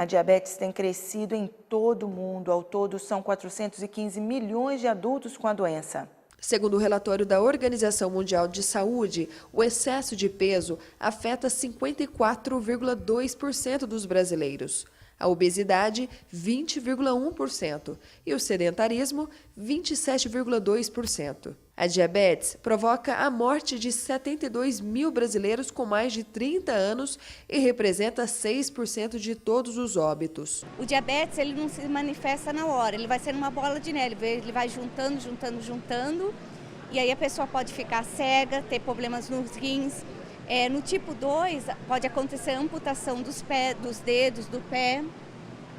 A diabetes tem crescido em todo o mundo. Ao todo, são 415 milhões de adultos com a doença. Segundo o relatório da Organização Mundial de Saúde, o excesso de peso afeta 54,2% dos brasileiros. A obesidade, 20,1%, e o sedentarismo, 27,2%. A diabetes provoca a morte de 72 mil brasileiros com mais de 30 anos e representa 6% de todos os óbitos. O diabetes ele não se manifesta na hora, ele vai ser uma bola de neve, ele vai juntando, e aí a pessoa pode ficar cega, ter problemas nos rins. No tipo 2, pode acontecer amputação dos dedos, do pé,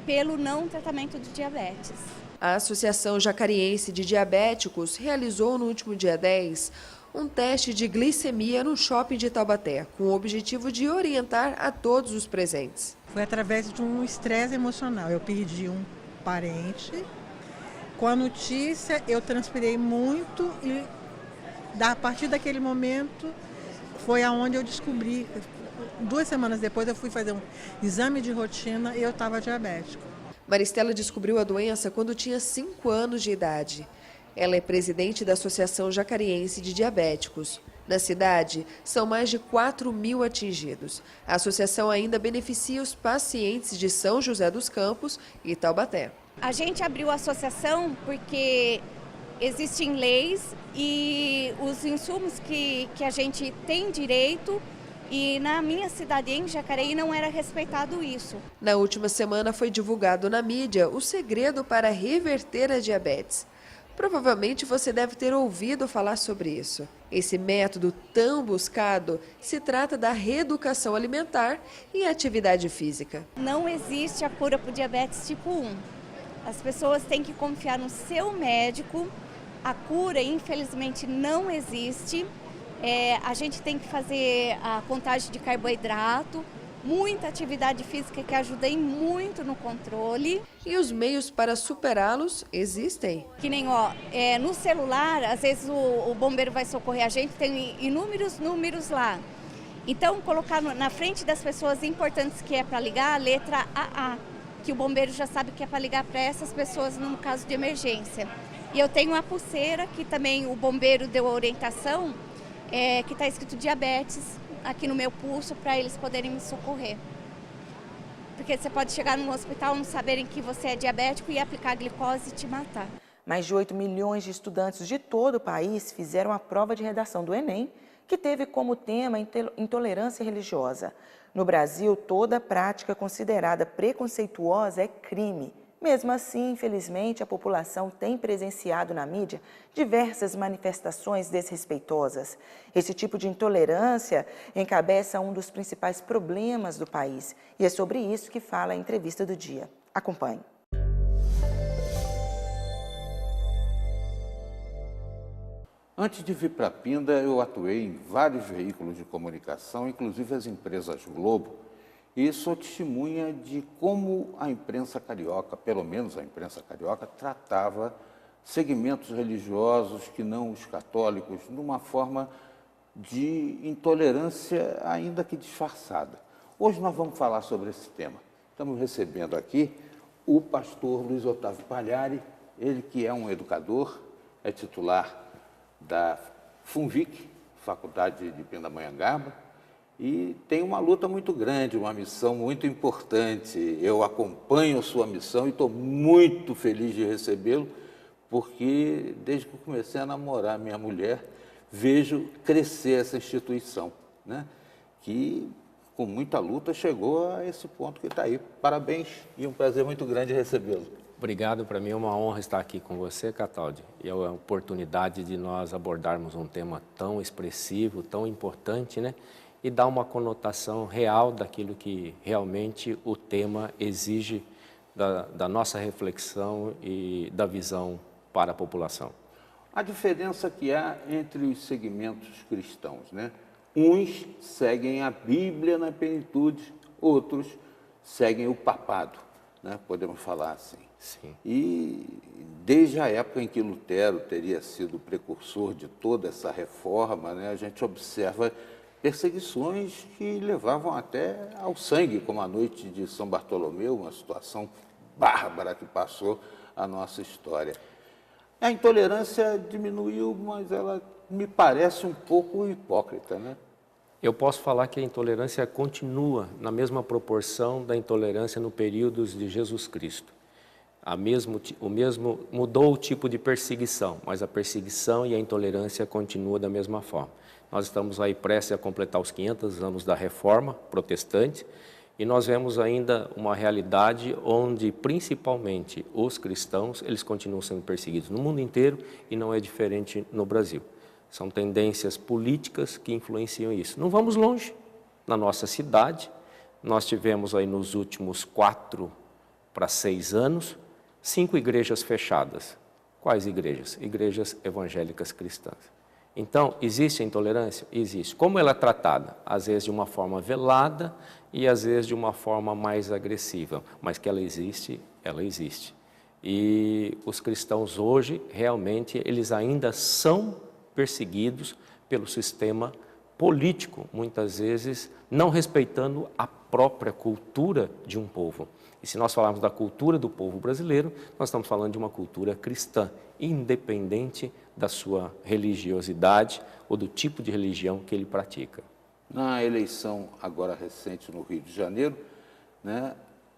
pelo não tratamento de diabetes. A Associação Jacariense de Diabéticos realizou no último dia 10 um teste de glicemia no shopping de Taubaté, com o objetivo de orientar a todos os presentes. Foi através de um estresse emocional. Eu perdi um parente. Com a notícia, eu transpirei muito e a partir daquele momento foi aonde eu descobri. 2 semanas depois eu fui fazer um exame de rotina e eu estava diabética. Maristela descobriu a doença quando tinha 5 anos de idade. Ela é presidente da Associação Jacariense de Diabéticos. Na cidade, são mais de 4 mil atingidos. A associação ainda beneficia os pacientes de São José dos Campos e Taubaté. A gente abriu a associação porque existem leis e os insumos que a gente tem direito, e na minha cidade, em Jacareí, não era respeitado isso. Na última semana foi divulgado na mídia o segredo para reverter a diabetes. Provavelmente você deve ter ouvido falar sobre isso. Esse método tão buscado se trata da reeducação alimentar e atividade física. Não existe a cura para o diabetes tipo 1. As pessoas têm que confiar no seu médico. A cura, infelizmente, não existe. A gente tem que fazer a contagem de carboidrato, muita atividade física que ajuda muito no controle. E os meios para superá-los existem. Que nem, no celular, às vezes o bombeiro vai socorrer a gente, tem inúmeros números lá. Então, colocar na frente das pessoas importantes que é para ligar a letra AA, que o bombeiro já sabe que é para ligar para essas pessoas no caso de emergência. E eu tenho uma pulseira que também o bombeiro deu a orientação, que está escrito diabetes aqui no meu pulso para eles poderem me socorrer. Porque você pode chegar num hospital não saberem que você é diabético e aplicar glicose e te matar. Mais de 8 milhões de estudantes de todo o país fizeram a prova de redação do Enem, que teve como tema intolerância religiosa. No Brasil, toda prática considerada preconceituosa é crime. Mesmo assim, infelizmente, a população tem presenciado na mídia diversas manifestações desrespeitosas. Esse tipo de intolerância encabeça um dos principais problemas do país. E é sobre isso que fala a entrevista do dia. Acompanhe. Antes de vir para Pinda, eu atuei em vários veículos de comunicação, inclusive as empresas Globo, e sou testemunha de como a imprensa carioca, pelo menos a imprensa carioca, tratava segmentos religiosos que não os católicos, de uma forma de intolerância ainda que disfarçada. Hoje nós vamos falar sobre esse tema. Estamos recebendo aqui o pastor Luiz Otávio Pagliari, ele que é um educador, é titular da FUNVIC, Faculdade de Pindamonhangaba, e tem uma luta muito grande, uma missão muito importante. Eu acompanho sua missão e estou muito feliz de recebê-lo, porque desde que eu comecei a namorar minha mulher, vejo crescer essa instituição, né? Que com muita luta chegou a esse ponto que está aí. Parabéns e um prazer muito grande recebê-lo. Obrigado, para mim é uma honra estar aqui com você, Cataldi, e é a oportunidade de nós abordarmos um tema tão expressivo, tão importante, né? E dar uma conotação real daquilo que realmente o tema exige da nossa reflexão e da visão para a população. A diferença que há entre os segmentos cristãos, né? Uns seguem a Bíblia na plenitude, outros seguem o papado, né? Podemos falar assim. Sim. E desde a época em que Lutero teria sido o precursor de toda essa reforma, né, a gente observa perseguições que levavam até ao sangue, como a noite de São Bartolomeu, uma situação bárbara que passou a nossa história. A intolerância diminuiu, mas ela me parece um pouco hipócrita, né? Eu posso falar que a intolerância continua na mesma proporção da intolerância no período de Jesus Cristo. Mudou o tipo de perseguição, mas a perseguição e a intolerância continuam da mesma forma. Nós estamos aí prestes a completar os 500 anos da Reforma Protestante e nós vemos ainda uma realidade onde, principalmente, os cristãos, eles continuam sendo perseguidos no mundo inteiro e não é diferente no Brasil. São tendências políticas que influenciam isso. Não vamos longe. Na nossa cidade, nós tivemos aí nos últimos 4 para 6 anos, 5 igrejas fechadas. Quais igrejas? Igrejas evangélicas cristãs. Então, existe a intolerância? Existe. Como ela é tratada? Às vezes de uma forma velada e às vezes de uma forma mais agressiva. Mas que ela existe, ela existe. E os cristãos hoje, realmente, eles ainda são perseguidos pelo sistema político, muitas vezes não respeitando a própria cultura de um povo. E se nós falarmos da cultura do povo brasileiro, nós estamos falando de uma cultura cristã, independente da sua religiosidade ou do tipo de religião que ele pratica. Na eleição agora recente no Rio de Janeiro, né,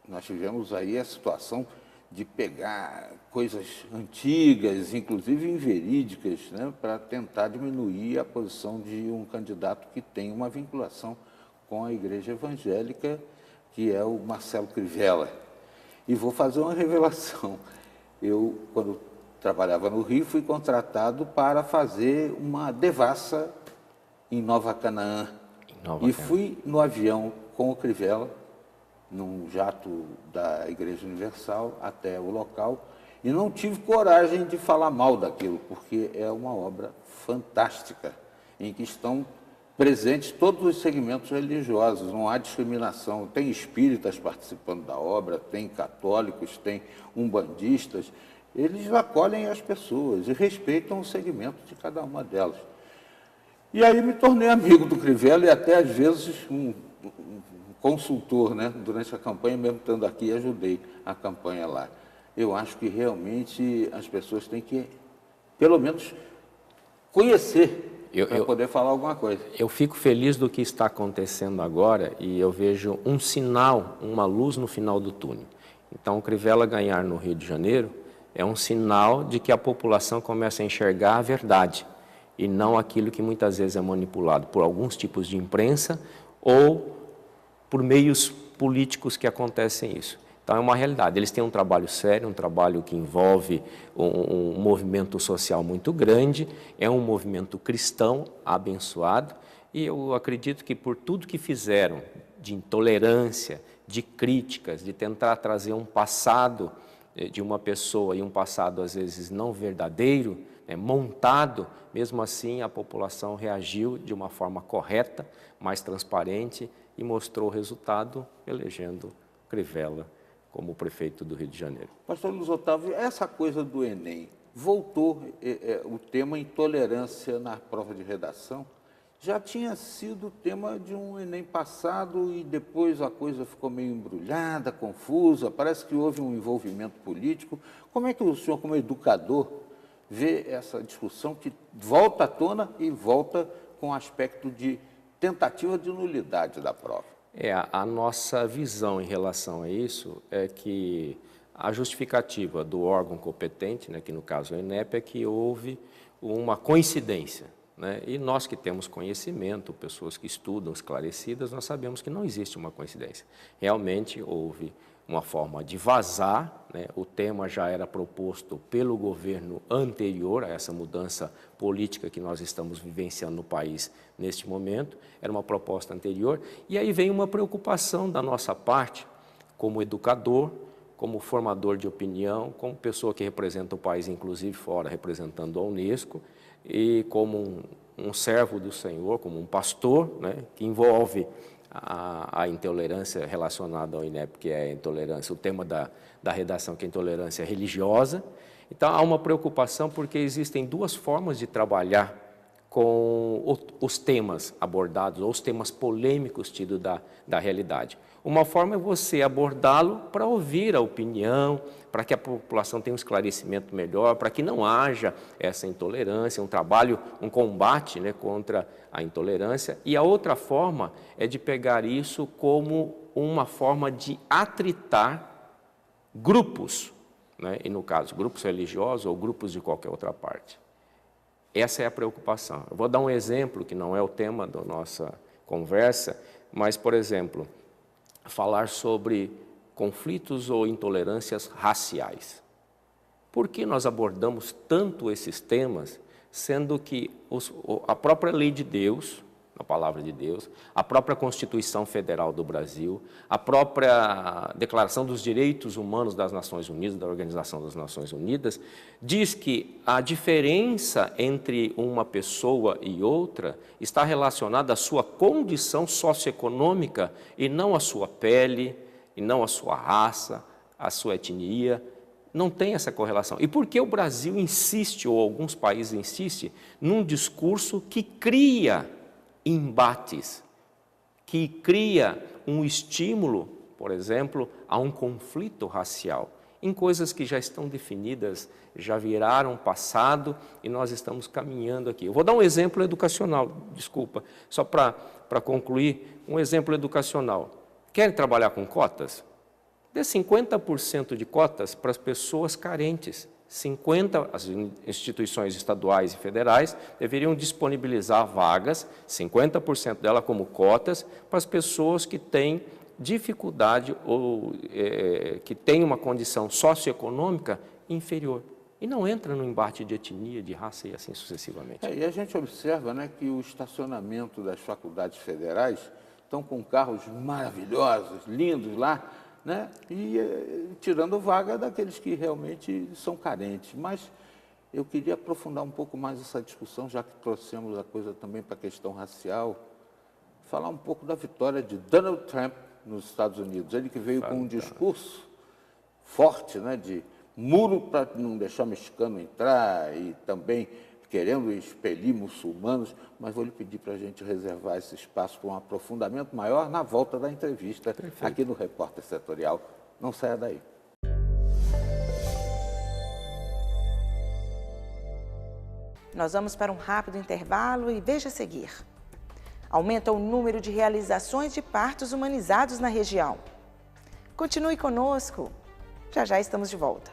nós tivemos aí a situação de pegar coisas antigas, inclusive inverídicas, né, para tentar diminuir a posição de um candidato que tem uma vinculação com a igreja evangélica, que é o Marcelo Crivella. E vou fazer uma revelação. Eu, quando trabalhava no Rio, fui contratado para fazer uma devassa em Nova Canaã. Fui no avião com o Crivella, num jato da Igreja Universal, até o local, e não tive coragem de falar mal daquilo, porque é uma obra fantástica, em que estão presentes todos os segmentos religiosos, não há discriminação. Tem espíritas participando da obra, tem católicos, tem umbandistas, eles acolhem as pessoas e respeitam o segmento de cada uma delas. E aí me tornei amigo do Crivella e até às vezes um consultor, né? Durante a campanha, mesmo estando aqui, ajudei a campanha lá. Eu acho que realmente as pessoas têm que, pelo menos, conhecer para poder falar alguma coisa. Eu fico feliz do que está acontecendo agora e eu vejo um sinal, uma luz no final do túnel. Então, o Crivella ganhar no Rio de Janeiro é um sinal de que a população começa a enxergar a verdade e não aquilo que muitas vezes é manipulado por alguns tipos de imprensa ou por meios políticos que acontecem isso. Então, é uma realidade. Eles têm um trabalho sério, um trabalho que envolve um movimento social muito grande, é um movimento cristão abençoado, e eu acredito que por tudo que fizeram de intolerância, de críticas, de tentar trazer um passado de uma pessoa e um passado, às vezes, não verdadeiro, montado, mesmo assim a população reagiu de uma forma correta, mais transparente e mostrou o resultado elegendo Crivella como prefeito do Rio de Janeiro. Pastor Luiz Otávio, essa coisa do Enem, voltou o tema intolerância na prova de redação, já tinha sido tema de um Enem passado e depois a coisa ficou meio embrulhada, confusa, parece que houve um envolvimento político. Como é que o senhor, como educador, vê essa discussão que volta à tona e volta com aspecto de tentativa de nulidade da prova? A nossa visão em relação a isso é que a justificativa do órgão competente, né, que no caso é o INEP, é que houve uma coincidência, né? E nós que temos conhecimento, pessoas que estudam esclarecidas, nós sabemos que não existe uma coincidência. Realmente houve uma forma de vazar, né? O tema já era proposto pelo governo anterior a essa mudança política que nós estamos vivenciando no país neste momento, era uma proposta anterior, e aí vem uma preocupação da nossa parte, como educador, como formador de opinião, como pessoa que representa o país, inclusive fora, representando a Unesco, e como um servo do Senhor, como um pastor, né? Que envolve a intolerância relacionada ao INEP, que é a intolerância, o tema da redação, que é a intolerância religiosa. Então, há uma preocupação porque existem duas formas de trabalhar com os temas abordados, ou os temas polêmicos tidos da realidade. Uma forma é você abordá-lo para ouvir a opinião, para que a população tenha um esclarecimento melhor, para que não haja essa intolerância, um trabalho, um combate, né, contra a intolerância. E a outra forma é de pegar isso como uma forma de atritar grupos, né, e no caso, grupos religiosos ou grupos de qualquer outra parte. Essa é a preocupação. Eu vou dar um exemplo que não é o tema da nossa conversa, mas, por exemplo, falar sobre conflitos ou intolerâncias raciais. Por que nós abordamos tanto esses temas, sendo que a própria lei de Deus, a palavra de Deus, a própria Constituição Federal do Brasil, a própria Declaração dos Direitos Humanos das Nações Unidas, da Organização das Nações Unidas, diz que a diferença entre uma pessoa e outra está relacionada à sua condição socioeconômica e não à sua pele, e não à sua raça, à sua etnia. Não tem essa correlação. E por que o Brasil insiste, ou alguns países insistem, num discurso que cria embates, que cria um estímulo, por exemplo, a um conflito racial, em coisas que já estão definidas, já viraram passado e nós estamos caminhando aqui. Eu vou dar um exemplo educacional, desculpa, só para concluir, um exemplo educacional. Querem trabalhar com cotas? Dê 50% de cotas para as pessoas carentes. As instituições estaduais e federais deveriam disponibilizar vagas, 50% dela como cotas, para as pessoas que têm dificuldade ou que têm uma condição socioeconômica inferior. E não entra no embate de etnia, de raça e assim sucessivamente. E a gente observa, né, que o estacionamento das faculdades federais estão com carros maravilhosos, lindos lá, né? E tirando vaga daqueles que realmente são carentes. Mas eu queria aprofundar um pouco mais essa discussão, já que trouxemos a coisa também para a questão racial, falar um pouco da vitória de Donald Trump nos Estados Unidos. Ele que veio com um discurso forte, né, de muro para não deixar mexicano entrar e também querendo expelir muçulmanos, mas vou lhe pedir para a gente reservar esse espaço para um aprofundamento maior na volta da entrevista. Perfeito. Aqui no Repórter Setorial. Não saia daí. Nós vamos para um rápido intervalo e veja a seguir. Aumenta o número de realizações de partos humanizados na região. Continue conosco. Já já estamos de volta.